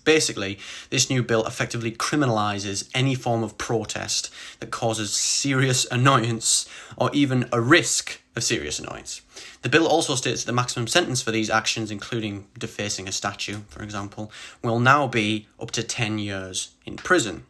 Basically, this new bill effectively criminalises any form of protest that causes serious annoyance or even a risk of serious annoyance. The bill also states that the maximum sentence for these actions, including defacing a statue, for example, will now be up to 10 years in prison.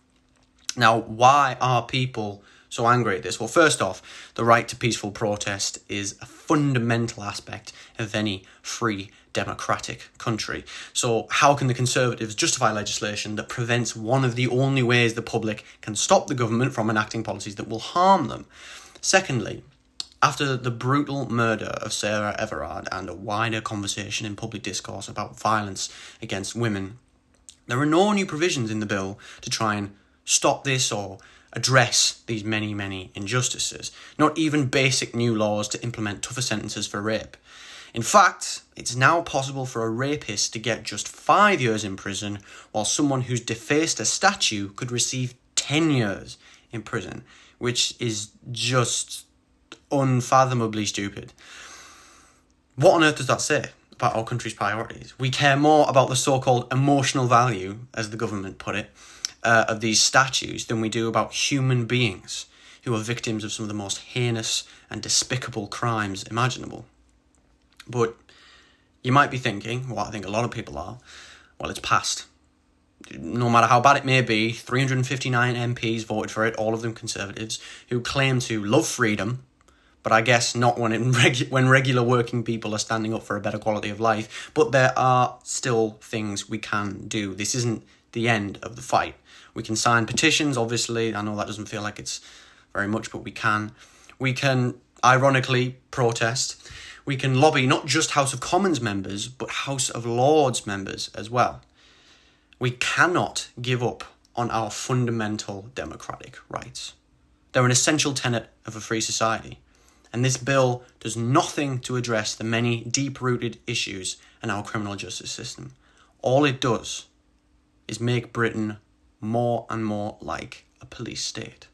Now, why are people so angry at this? Well, first off, the right to peaceful protest is a fundamental aspect of any free democratic country. So how can the Conservatives justify legislation that prevents one of the only ways the public can stop the government from enacting policies that will harm them? Secondly, after the brutal murder of Sarah Everard and a wider conversation in public discourse about violence against women, there are no new provisions in the bill to try and stop this or address these many, many injustices. Not even basic new laws to implement tougher sentences for rape. In fact, it's now possible for a rapist to get just 5 years in prison, while someone who's defaced a statue could receive 10 years in prison, which is just unfathomably stupid. What on earth does that say about our country's priorities? We care more about the so-called emotional value, as the government put it, of these statues than we do about human beings who are victims of some of the most heinous and despicable crimes imaginable. But you might be thinking, what I think a lot of people are, well, it's passed. No matter how bad it may be, 359 MPs voted for it, all of them Conservatives, who claim to love freedom, but I guess not when regular working people are standing up for a better quality of life. But there are still things we can do. This isn't the end of the fight. We can sign petitions, obviously. I know that doesn't feel like it's very much, but we can. We can, ironically, protest. We can lobby not just House of Commons members, but House of Lords members as well. We cannot give up on our fundamental democratic rights. They're an essential tenet of a free society. And this bill does nothing to address the many deep-rooted issues in our criminal justice system. All it does is make Britain more and more like a police state.